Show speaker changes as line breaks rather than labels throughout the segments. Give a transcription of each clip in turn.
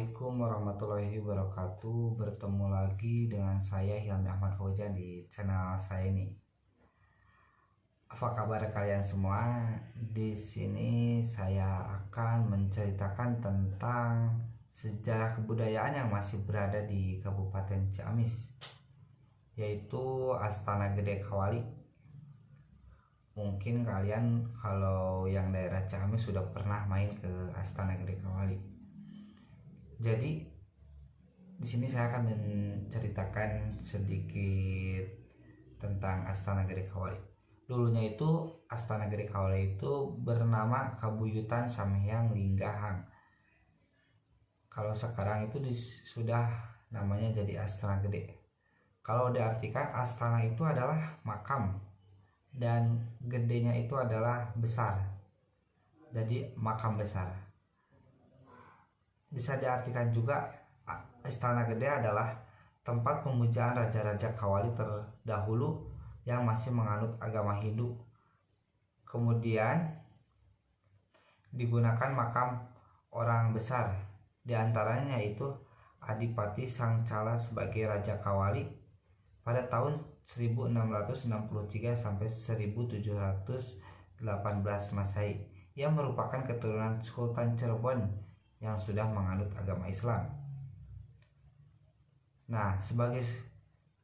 Assalamualaikum warahmatullahi wabarakatuh. Bertemu lagi dengan saya Hilmi Ahmad Fauzan di channel saya ini. Apa kabar kalian semua? Di sini saya akan menceritakan tentang sejarah kebudayaan yang masih berada di Kabupaten Ciamis, yaitu Astana Gede Kawali. Mungkin kalian kalau yang daerah Ciamis sudah pernah main ke Astana Gede Kawali. Jadi di sini saya akan menceritakan sedikit tentang Astana Gede Kawali. Dulunya itu Astana Gede Kawali itu bernama Kabuyutan Samhyang Linggahang. Kalau sekarang itu sudah namanya jadi Astana Gede. Kalau diartikan astana itu adalah makam dan gedenya itu adalah besar. Jadi makam besar. Bisa diartikan juga Istana Gede adalah tempat pemujaan raja-raja Kawali terdahulu yang masih menganut agama Hindu. Kemudian digunakan makam orang besar, diantaranya yaitu Adipati Sangcala sebagai Raja Kawali pada tahun 1663 sampai 1718 Masehi. Ia merupakan keturunan Sultan Cirebon yang sudah menganut agama Islam. Nah, sebagai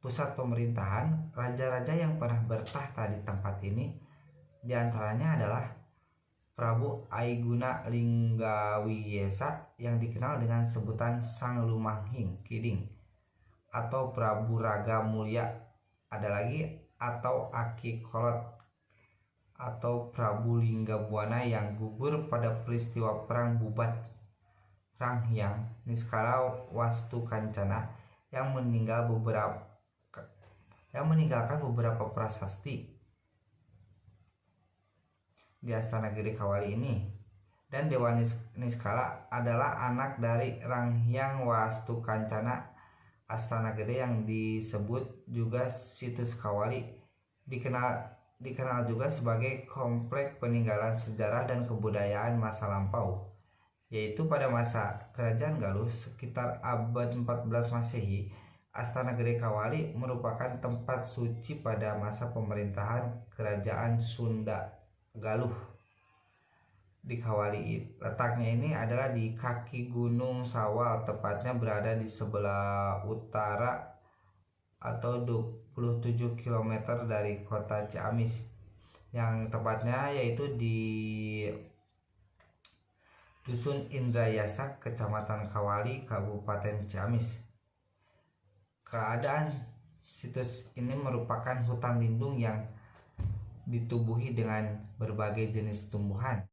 pusat pemerintahan, raja-raja yang pernah bertahta di tempat ini diantaranya adalah Prabu Aiguna Linggawiyesa yang dikenal dengan sebutan Sang Lumanghing Kiding, atau Prabu Raga Mulya, ada lagi, atau Aki Kolot, atau Prabu Linggabuana yang gugur pada peristiwa perang Bubat Ranghyang Niskala Wastu Kancana yang meninggalkan beberapa prasasti di Astana Gede Kawali ini. Dan Dewa Niskala adalah anak dari Ranghyang Wastu Kancana. Astana Gede yang disebut juga Situs Kawali dikenal juga sebagai komplek peninggalan sejarah dan kebudayaan masa lampau, yaitu pada masa Kerajaan Galuh sekitar abad 14 Masehi. Astana Gede Kawali merupakan tempat suci pada masa pemerintahan Kerajaan Sunda Galuh. Di Kawali, letaknya ini adalah di kaki Gunung Sawal, tepatnya berada di sebelah utara atau 27 km dari kota Ciamis, yang tepatnya yaitu di Dusun Indrayasa, Kecamatan Kawali, Kabupaten Ciamis. Keadaan situs ini merupakan hutan lindung yang ditubuhi dengan berbagai jenis tumbuhan.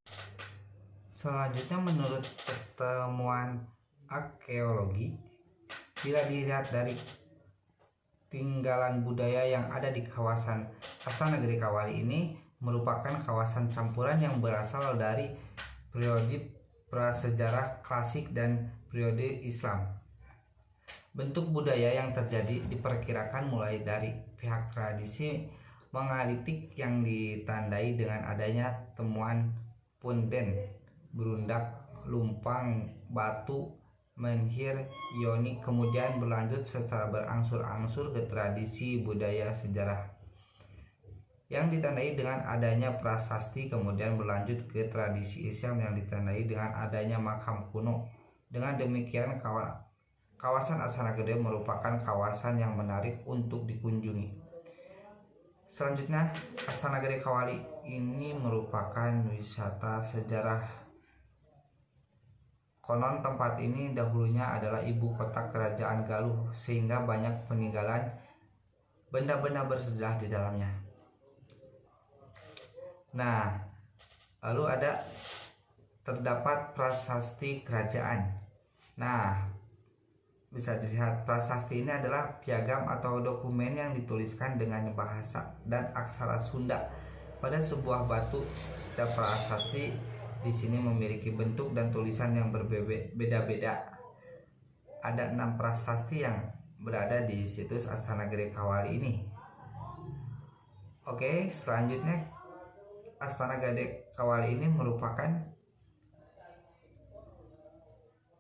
Selanjutnya, menurut pertemuan arkeologi, bila dilihat dari tinggalan budaya yang ada di kawasan Astana Gede Kawali ini, merupakan kawasan campuran yang berasal dari periode prasejarah klasik dan periode Islam. Bentuk budaya yang terjadi diperkirakan mulai dari pihak tradisi menggalitik yang ditandai dengan adanya temuan punden, berundak, lumpang, batu, menhir, yoni, kemudian berlanjut secara berangsur-angsur ke tradisi budaya sejarah yang ditandai dengan adanya prasasti, kemudian berlanjut ke tradisi Islam yang ditandai dengan adanya makam kuno. Dengan demikian, kawasan Astana Gede merupakan kawasan yang menarik untuk dikunjungi. Selanjutnya, Astana Gede Kawali ini merupakan wisata sejarah. Konon tempat ini dahulunya adalah ibu kota Kerajaan Galuh, sehingga banyak peninggalan benda-benda bersejarah di dalamnya. Nah, lalu terdapat prasasti kerajaan. Nah, bisa dilihat prasasti ini adalah piagam atau dokumen yang dituliskan dengan bahasa dan aksara Sunda pada sebuah batu. Setiap prasasti di sini memiliki bentuk dan tulisan yang berbeda-beda. Ada 6 prasasti yang berada di situs Astana Gede Kawali ini. Oke, selanjutnya Astana Gede Kawali ini merupakan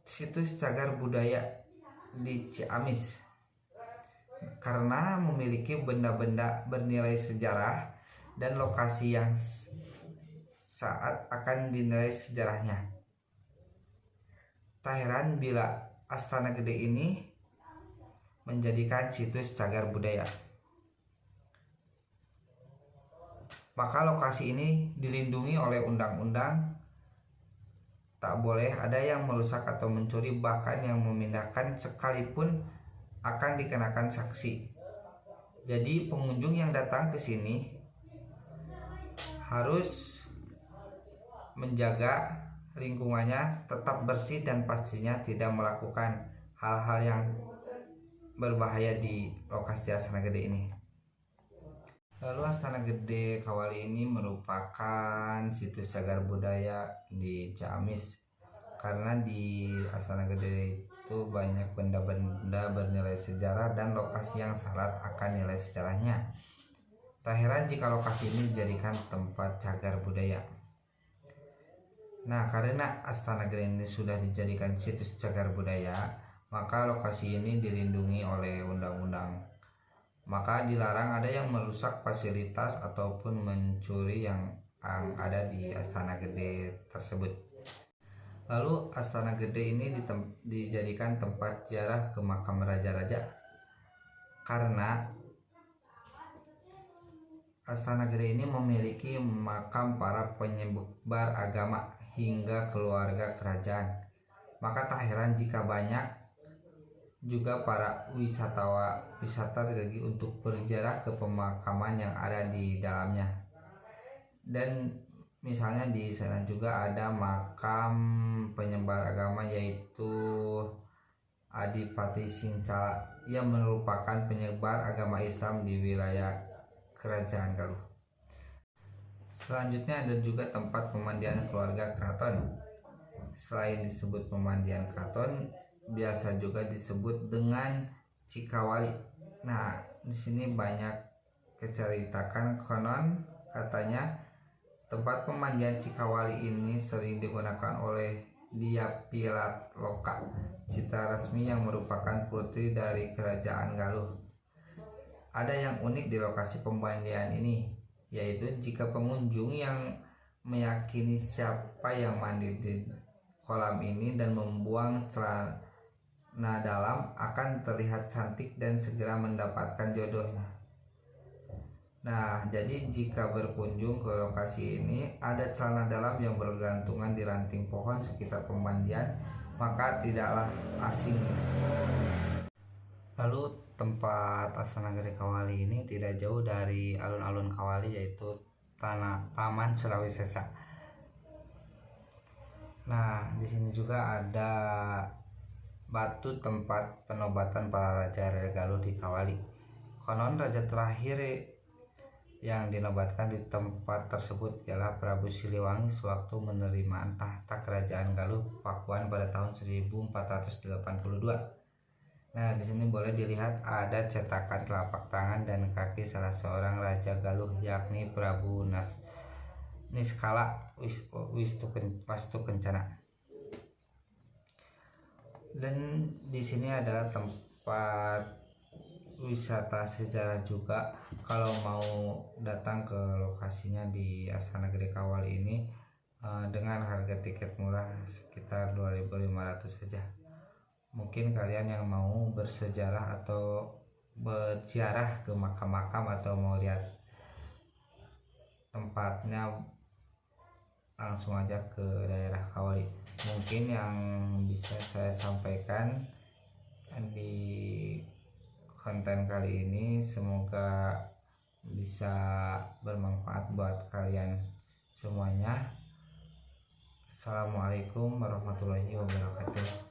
situs cagar budaya di Ciamis karena memiliki benda-benda bernilai sejarah dan lokasi yang saat akan dinilai sejarahnya. Tak heran bila Astana Gede ini menjadikan situs cagar budaya. Maka lokasi ini dilindungi oleh undang-undang. Tak boleh ada yang merusak atau mencuri, bahkan yang memindahkan sekalipun akan dikenakan sanksi. Jadi pengunjung yang datang ke sini harus menjaga lingkungannya tetap bersih dan pastinya tidak melakukan hal-hal yang berbahaya di lokasi Astana Gede ini. Lalu Astana Gede Kawali ini merupakan situs cagar budaya di Ciamis karena di Astana Gede itu banyak benda-benda bernilai sejarah dan lokasi yang syarat akan nilai sejarahnya. Tak heran jika lokasi ini dijadikan tempat cagar budaya. Nah, karena Astana Gede ini sudah dijadikan situs cagar budaya, maka lokasi ini dilindungi oleh undang-undang. Maka dilarang ada yang merusak fasilitas ataupun mencuri yang ada di Astana Gede tersebut. Lalu Astana Gede ini dijadikan tempat ziarah ke makam raja-raja karena Astana Gede ini memiliki makam para penyebar agama hingga keluarga kerajaan. Maka tak heran jika banyak juga para wisata pergi untuk berziarah ke pemakaman yang ada di dalamnya. Dan misalnya di sana juga ada makam penyebar agama yaitu Adipati Singcala yang merupakan penyebar agama Islam di wilayah Kerajaan Galuh. Selanjutnya ada juga tempat pemandian keluarga keraton. Selain disebut pemandian keraton, biasa juga disebut dengan Cikawali. Nah, di sini banyak keceritakan, konon katanya tempat pemandian Cikawali ini sering digunakan oleh Dia Pitaloka, citra resmi yang merupakan putri dari Kerajaan Galuh. Ada yang unik di lokasi pemandian ini, yaitu jika pengunjung yang meyakini siapa yang mandi di kolam ini dan membuang celana dalam akan terlihat cantik dan segera mendapatkan jodohnya. Nah, jadi jika berkunjung ke lokasi ini ada celana dalam yang bergantungan di ranting pohon sekitar pemandian, maka tidaklah asing. Lalu tempat Astana Gede Kawali ini tidak jauh dari alun-alun Kawali, yaitu Taman Surawi Sesa. Nah, di sini juga ada batu tempat penobatan para raja Galuh di Kawali. Konon raja terakhir yang dinobatkan di tempat tersebut ialah Prabu Siliwangi sewaktu menerima tahta kerajaan Galuh Pakuan pada tahun 1482. Nah, di sini boleh dilihat ada cetakan telapak tangan dan kaki salah seorang raja Galuh, yakni Prabu Niskala Wastukencana. Dan di sini adalah tempat wisata sejarah juga. Kalau mau datang ke lokasinya di Astana Gede Kawali ini dengan harga tiket murah sekitar 2.500 saja. Mungkin kalian yang mau bersejarah atau berziarah ke makam-makam atau mau lihat tempatnya, langsung aja ke daerah Kawali. Mungkin yang bisa saya sampaikan di konten kali ini, semoga bisa bermanfaat buat kalian semuanya. Assalamualaikum warahmatullahi wabarakatuh.